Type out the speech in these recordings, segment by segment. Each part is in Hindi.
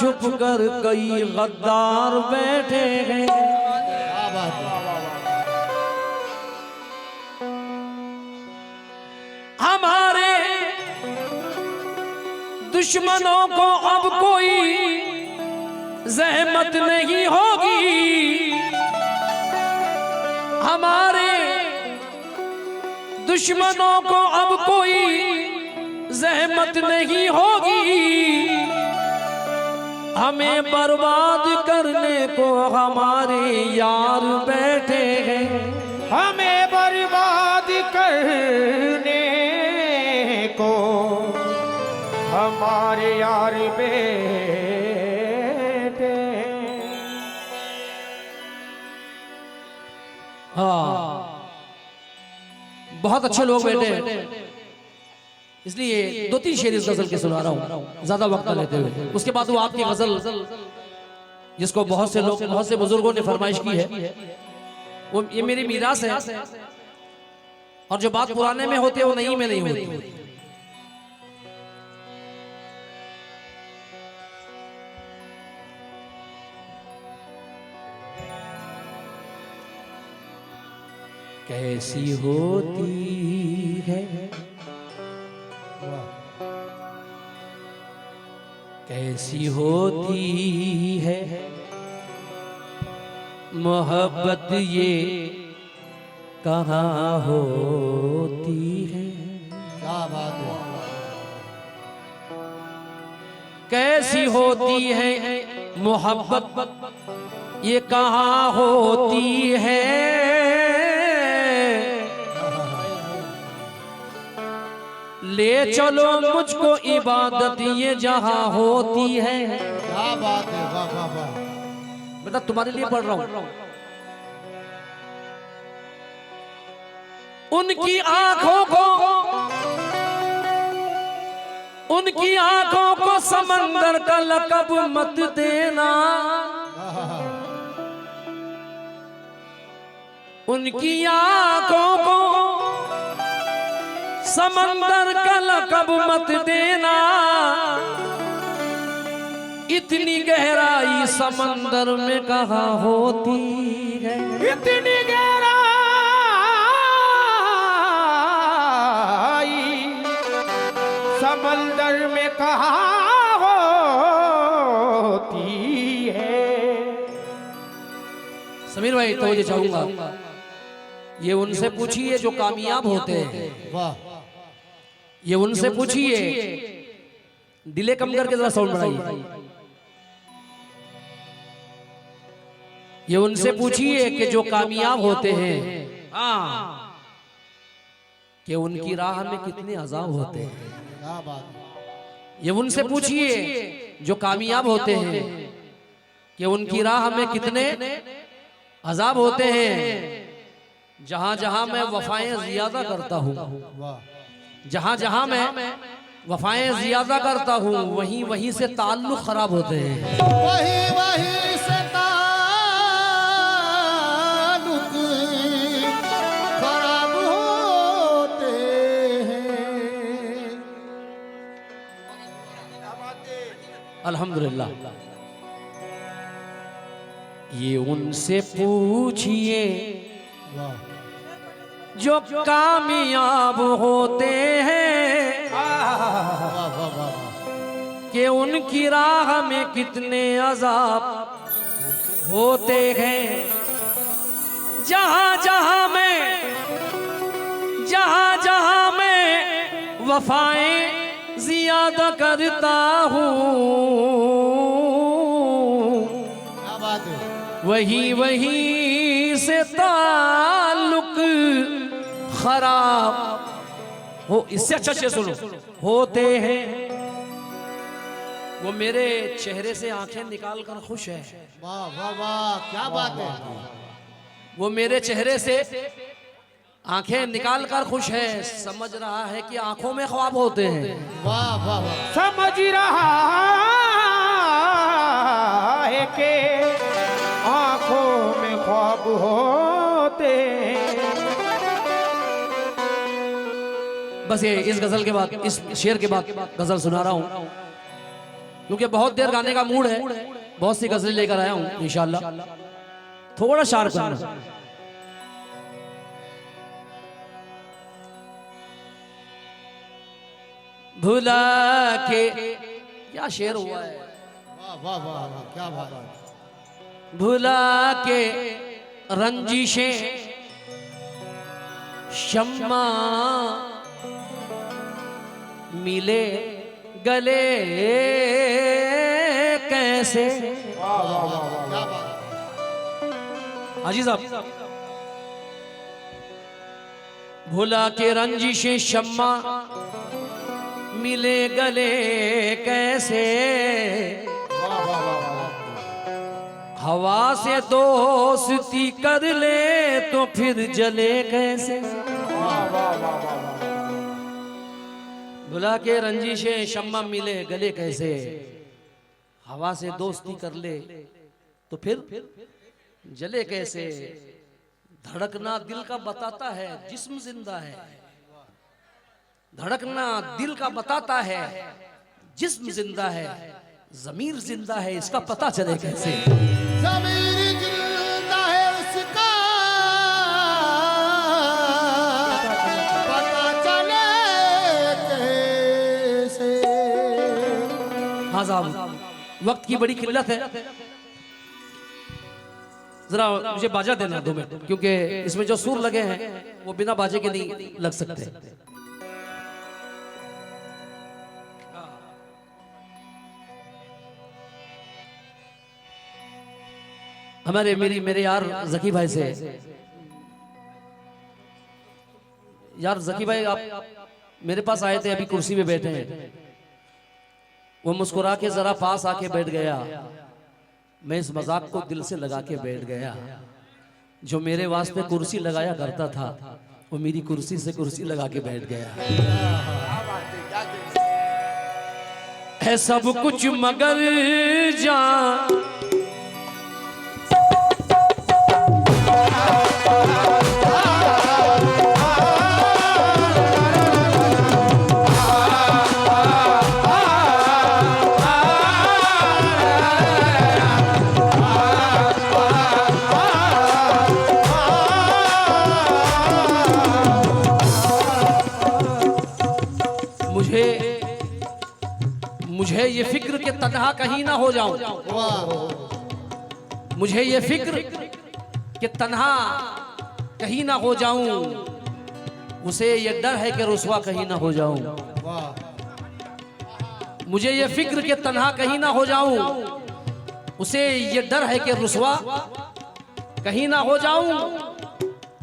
छुप कर कई गद्दार बैठे हैं। हमारे दुश्मनों को अब कोई ज़हमत नहीं होगी, हमारे दुश्मनों को अब कोई ज़हमत नहीं होगी। हमें बर्बाद करने को हमारे यार बैठे हैं, हमें बर्बाद करने को हमारे यार बैठे। हाँ, बहुत अच्छे लोग बैठे हैं, इसलिए 2-3 शेर इस गजल के सुना रहा हूँ ज्यादा वक्त न लेते हुए। उसके बाद वो आपकी गजल जिसको बहुत से लोग, बहुत से बुजुर्गों ने फरमाइश की है, वो ये मेरी मीरास है, और जो बात पुराने में होती है वो नई में नहीं होती। कैसी होती है, कैसी होती है मोहब्बत, ये कहाँ होती है। क्या बात है। कैसी होती है मोहब्बत, ये कहाँ होती है। ले चलो मुझको इबादत, ये जहाँ होती है। क्या बात है, वाह वाह वाह। बेटा तुम्हारे लिए पढ़ रहा हूं। उनकी आंखों को, उनकी आंखों को समंदर का लक़ब मत देना, उनकी आंखों को समंदर का लक़ब मत देना। इतनी गहराई समंदर में कहाँ होती है, इतनी गहराई समंदर में कहाँ होती है। समीर भाई तो ये चाहूंगा, ये उनसे पूछिए जो कामयाब होते हैं। वाह। ये उनसे पूछिए, डिले कम करके जरा साउंड बढ़ाइए। ये उनसे पूछिए कि जो कामयाब होते हैं, हाँ, कि उनकी राह में कितने अज़ाब होते हैं। क्या बात है। ये उनसे पूछिए जो कामयाब होते हैं कि उनकी राह में कितने अज़ाब होते हैं। जहां जहां मैं वफाएं ज़ियादा करता हूँ, जहां जहां मैं वफाएं ज़ियादा करता हूँ, वहीं वहीं से ताल्लुक़ खराब होते हैं। वही वही से ताल्लुक़ खराब होते हैं। अल्हम्दुलिल्लाह। ये उनसे पूछिए जो कामयाब होते हैं कि उनकी राह में कितने अज़ाब होते हैं। जहां जहां मैं वफाएं ज़ियादा करता हूँ, वही वही से ताल्लुक़ खराब हो। इससे अच्छा से सुनो, होते हैं। वो मेरे चेहरे से आंखें निकाल कर खुश है। वाह वाह वाह, क्या बात है। वो मेरे चेहरे से आंखें निकाल कर खुश है, समझ रहा है कि आंखों में ख्वाब होते हैं। वाह वाह वाह, समझ रहा है कि आंखों में ख्वाब होते। बस ये इस गजल के बाद, इस शेर के बाद गजल सुना रहा हूं, क्योंकि बहुत देर गाने का मूड है, बहुत सी गजलें लेकर आया हूं इंशाल्लाह, थोड़ा शार्प करना। भुला के, क्या शेर हुआ है, वाह वाह वाह वाह, क्या बात है। भुला के रंजिशें शम्मा मिले गले कैसे। वाह वाह वाह वाह, क्या बात है। हाजी साहब, भुला के रंजिशें शम्मा मिले गले कैसे, वाह वाह वाह वाह। हवा से दोस्ती कर ले तो फिर जले कैसे। वाह वाह वाह वाह वाह। भुला के रंजिशें शम्मा मिले गले कैसे, हवा से दोस्ती कर ले तो फिर जले कैसे। धड़कना दिल का बताता है जिस्म जिंदा है, धड़कना दिल का बताता है जिस्म जिंदा है, ज़मीर जिंदा है इसका पता चले कैसे। ज़मीर जिंदा है उसका पता चले कैसे। हाँ साहब, वक्त की बड़ी किल्लत है, जरा मुझे बाजा देना 2 मिनट, क्योंकि इसमें जो सुर लगे हैं वो बिना बाजे के नहीं लग सकते। मेरे यार जकी भाई से, यार जकी भाई आप मेरे पास आए थे, अभी कुर्सी पे बैठे हैं, वो मुस्कुरा के जरा पास आके बैठ गया, मैं इस मजाक को दिल से लगा के बैठ गया। जो मेरे वास्ते कुर्सी लगाया करता था वो मेरी कुर्सी से कुर्सी लगा के बैठ गया। है सब कुछ मगर जान मुझे ये फिक्र के तन्हा कहीं ना हो जाऊं, मुझे ये फिक्र कि तन्हा कहीं ना हो जाऊं, उसे ये डर है कि रुसवा कहीं ना हो जाऊं। मुझे ये फिक्र कि तन्हा कहीं ना हो जाऊं, उसे ये डर है कि रुसवा कहीं ना हो जाऊं।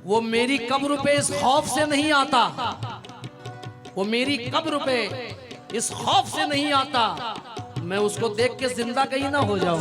वो मेरी कब्र पे इस खौफ से नहीं आता, वो मेरी कब्र पे इस खौफ से नहीं आता, मैं उसको देख के जिंदा कहीं ना हो जाऊं।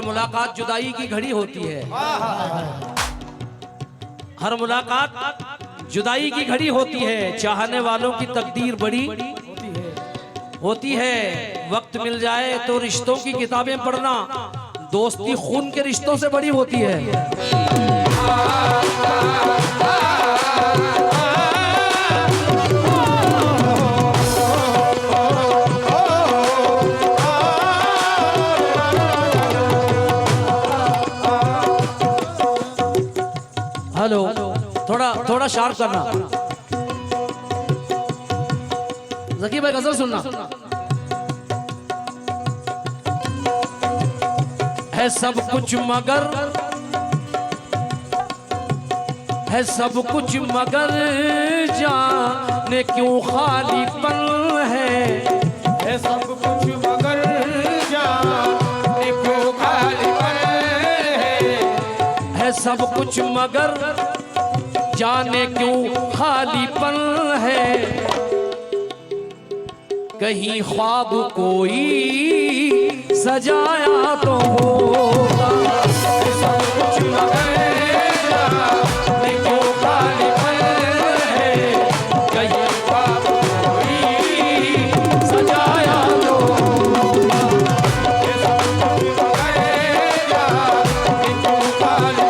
मुलाकात जुदाई की घड़ी होती है, हर मुलाकात जुदाई की घड़ी होती है। चाहने वालों की तकदीर बड़ी होती है। वक्त मिल जाए तो रिश्तों की किताबें पढ़ना, दोस्ती खून के रिश्तों से बड़ी होती है। हेलो, थोड़ा शार्प करना। जकी भाई गजल सुनना। है सब कुछ मगर, है सब कुछ मगर जाने क्यों खालीपन है। है सब कुछ मगर जाने क्यों खालीपन है। है सब कुछ मगर जाने क्यों खालीपन है। कहीं ख्वाब कोई सजाया तो होता सब कुछ लगेगा देखो खाली है कहीं ख्वाब कोई सजाया तो होता सब कुछ लगेगा देखो खाली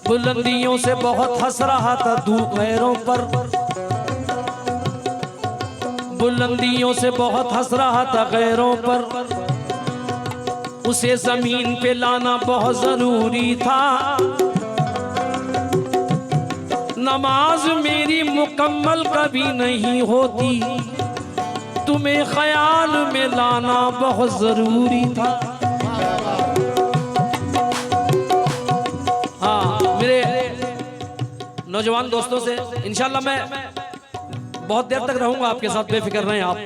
बुलंदियों से बहुत हंस रहा था धूप पैरों पर, बुलंदियों से बहुत हंस रहा था गैरों पर, उसे जमीन पे लाना बहुत जरूरी था। नमाज मेरी मुकम्मल कभी नहीं होती, तुम्हें ख्याल में लाना बहुत जरूरी था। नौजवान दोस्तों से इंशाल्लाह मैं बहुत देर तक रहूंगा आपके साथ, बेफिक्र रहें आप।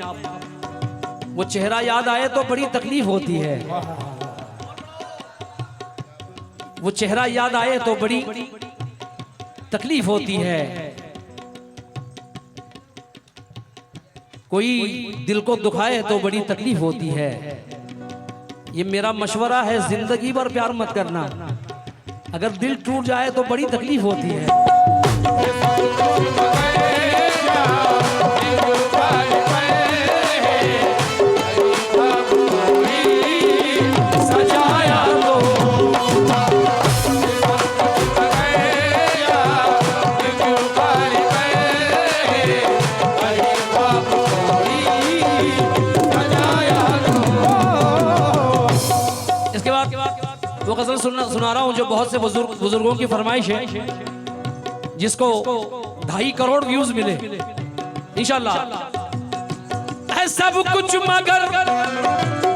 वो चेहरा याद आए तो बड़ी तकलीफ होती है, वो चेहरा याद आए तो बड़ी तकलीफ होती है। कोई दिल को दुखाए तो बड़ी तकलीफ होती है। ये मेरा मशवरा है, जिंदगी भर प्यार मत करना, अगर दिल टूट जाए तो बड़ी तकलीफ होती है। इसके बाद वो गजल सुना रहा हूं जो बहुत से बुजुर्गों की फरमाइश है, जिसको 2.5 करोड़ व्यूज मिले इंशाल्लाह। है सब कुछ मगर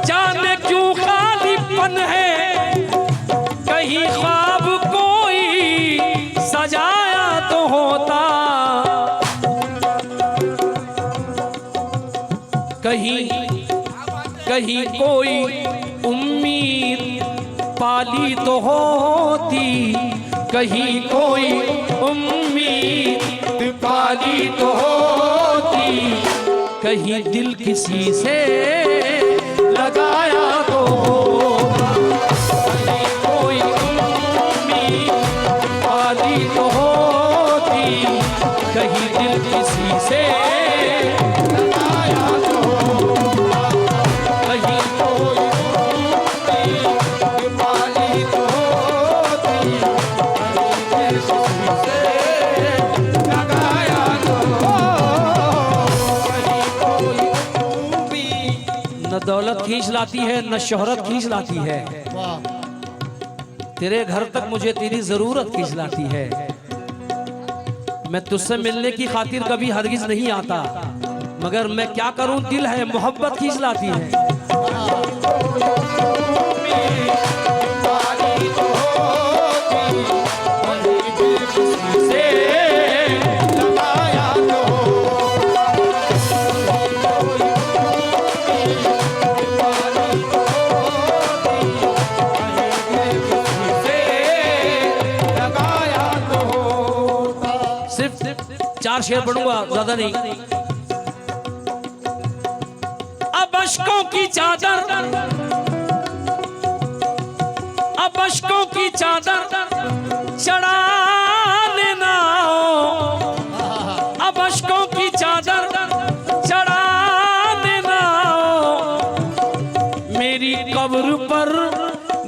जाने क्यों खालीपन है, कहीं ख्वाब कोई सजाया तो होता, कहीं कोई उम्मीद पाली तो होती, कहीं कोई उम्मीद पाली तो होती, कहीं दिल किसी से लगाया तो होता, कहीं कोई उम्मीद पाली तो होती, कहीं दिल किसी से लगाया तो होता, कहीं कोई उम्मीद पाली तो होती, न दौलत खींच लाती है न शोहरत खींच लाती है, तेरे घर तक मुझे तेरी जरूरत खींच लाती है। मैं तुझसे मिलने की खातिर कभी हरगिज नहीं आता, मगर मैं क्या करूं दिल है मोहब्बत खींच लाती है। चार शेर पढ़ूंगा, ज्यादा नहीं। अब अश्कों की चादर, अब अश्कों की चादर चढ़ा लेना, अब अश्कों की चादर चढ़ा लेना, मेरी कब्र पर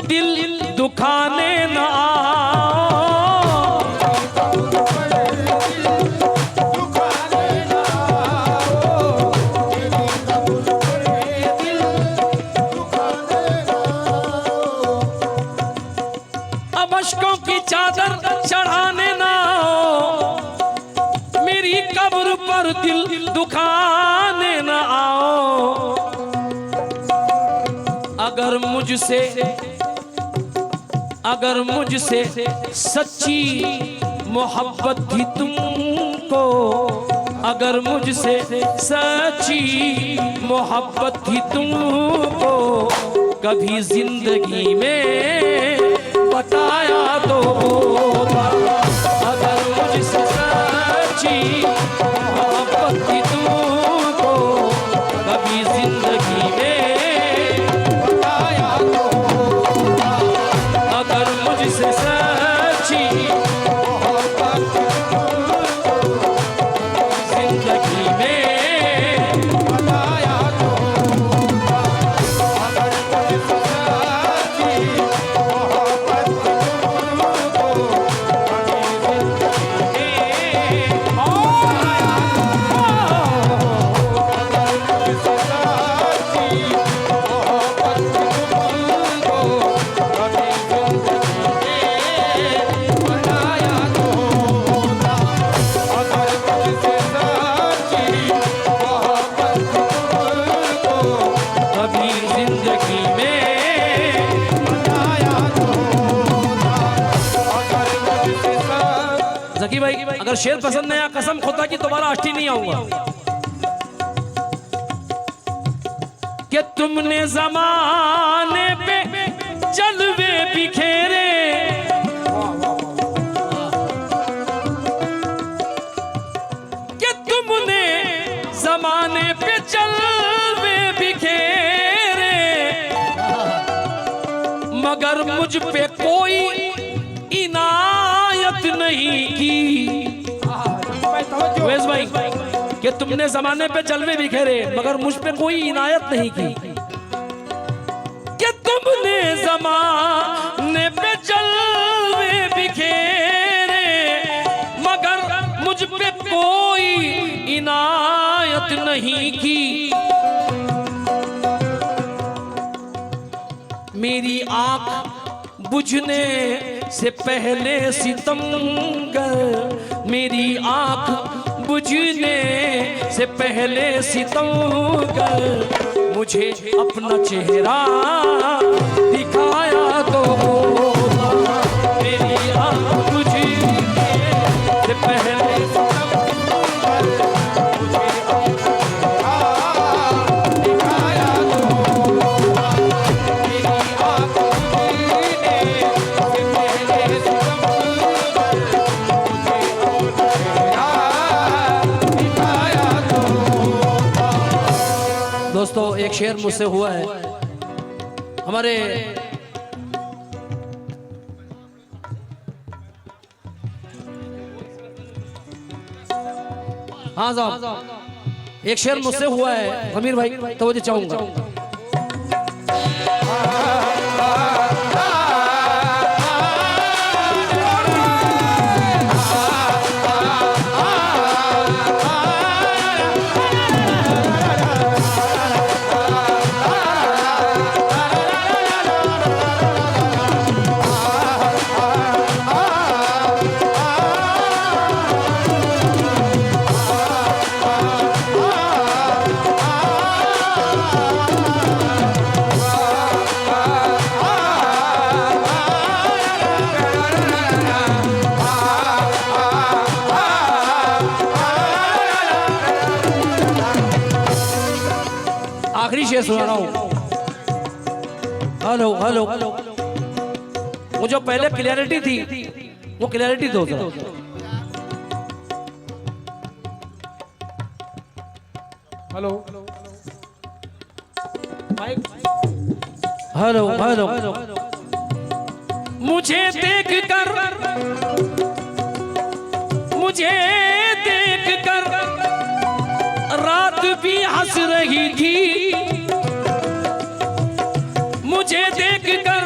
दिल दुखाने ना चढ़ाने ना, मेरी कब्र पर दिल दुखाने ना आओ। अगर मुझसे सच्ची मोहब्बत थी तुमको, अगर मुझसे सच्ची मोहब्बत थी तुमको, कभी जिंदगी में बताया तो होता, अगर अगर शेर पसंद नहीं आया, कसम खुदा की दोबारा आष्टी नहीं आऊंगा। कि तुमने जमाने पे जलवे बिखेरे, कि तुमने जमाने पे जलवे बिखेरे, मगर मुझ पे कोई इनायत नहीं की। वेस भाई, कि तुमने जमाने पे जलवे बिखेरे मगर मुझ पे कोई इनायत नहीं की। कि तुमने जमाने पे जलवे बिखेरे मगर मुझ पे कोई इनायत नहीं की। मेरी आंख बुझने से पहले सितमगर, मेरी आंख बुझने से पहले सितमगर, मुझे अपना चेहरा दिखाया तो होता। मेरी आंख बुझने से पहले सितमगर, मुझे अपना दिखाया तो होता। मेरी आंख बुझने से पहले सितमगर, मुझे दोस्तों एक शेर मुझसे हुआ है। हमारे हाँ साहब, एक शेर मुझसे हुआ है अमीर भाई, तवज्जो चाहूंगा। आखिरी शेर सुना रहा हूं। हेलो हेलो, वो जो पहले क्लियरिटी थी वो क्लियरिटी दो जरा। हेलो हेलो हेलो, मुझे देख कर रात भी हंस रही थी। मुझे देख कर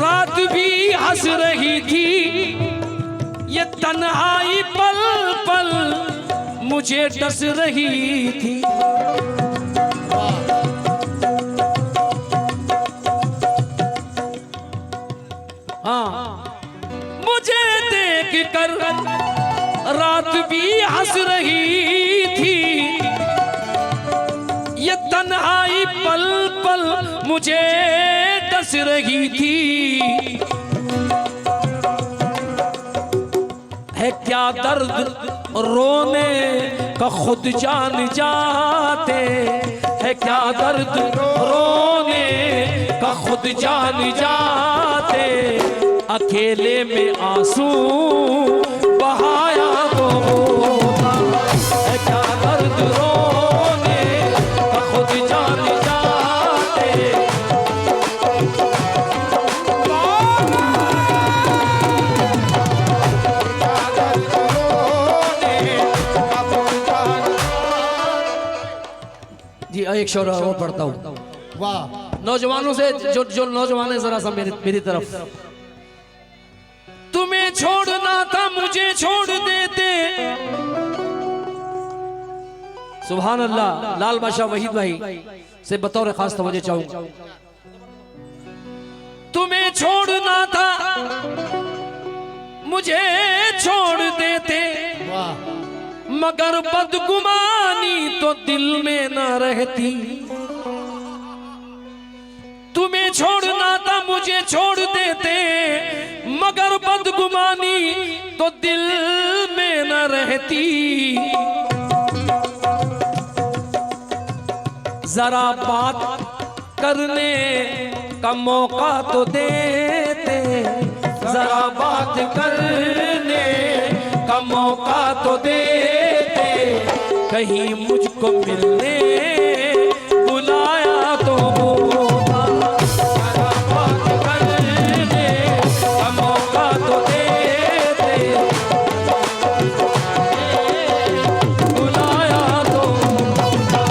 रात भी हंस रही थी। ये तन्हाई पल पल मुझे डस रही थी। हाँ, मुझे देख कर रात भी हंस रही थी। ये तन्हाई पल पल मुझे डस रही थी। है क्या दर्द रोने का खुद जान जाते, है क्या दर्द रोने का खुद जान जाते। अकेले में आंसू बहाया तो होता, है क्या दर्द रोने का खुद जान जाते। जी एक शेर और पढ़ता हूँ। वाह, नौजवानों से जो नौजवान है जरा सा मेरी तरफ। तुम्हें छोड़ना था मुझे छोड़ देते। सुभान अल्लाह, लाल बादशाह वहीद भाई से बतौर खास तवज्जो चाहूंगा। तुम्हें छोड़ना था मुझे छोड़ देते, वाह, मगर बदगुमानी तो दिल में न रहती। तुम्हें छोड़ना था मुझे छोड़ देते, मगर बदगुमानी तो दिल रहती, जरा बात करने का मौका तो देते, जरा बात करने का मौका तो देते, कहीं मुझको मिलने बुलाया तो होता, जरा बात करने का मौका तो देते, बुलाया तो होता,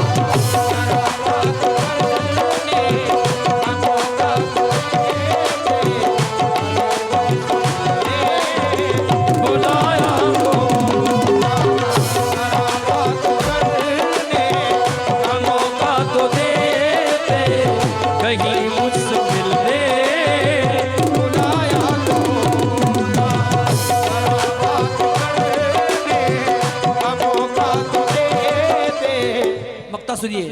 जरा बात करने का मौका तो देते, बुलाया तो होता, जरा बात करने का मौका तो देते, कहीं मुझसे मिलने बुलाया तो होता, जरा बात करने का मौका तो देते। मक्ता सुनिए,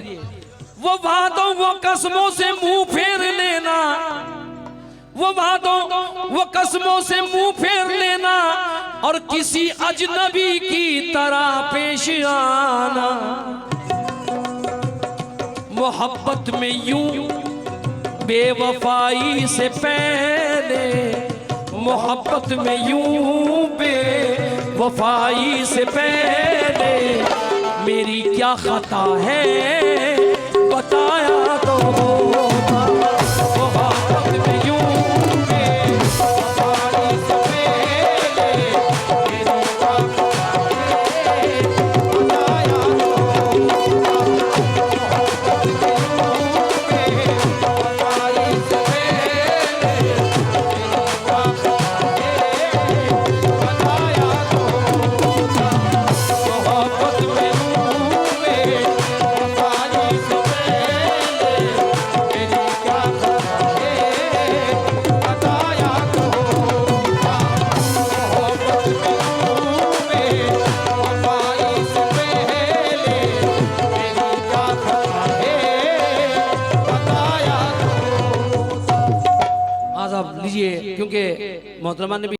वो वादों वो कसमों से मुंह फेर लेना, वो वादों वो कसमों से मुंह फेर लेना, और किसी अजनबी की तरह पेश आना, मोहब्बत में यूं बेवफाई से पहले, मोहब्बत में यूं बेवफाई से पहले, मेरी क्या खता है बताया तो होता, मोहब्बत में यूं बेवफाई से पहले, मेरी क्या खता है बताया तो होता, मोहब्बत में यूं बेवफाई से पहले, मेरी क्या खता है बताया तो होता, मोहब्बत में यूं बेवफाई से पहले, मेरी क्या खता है बताया तो होता, मोहब्बत में यूं बेवफाई से पहले, मेरी क्या खता है बताया तो होता। आज आप लीजिए, क्योंकि मोहतरमा ने भी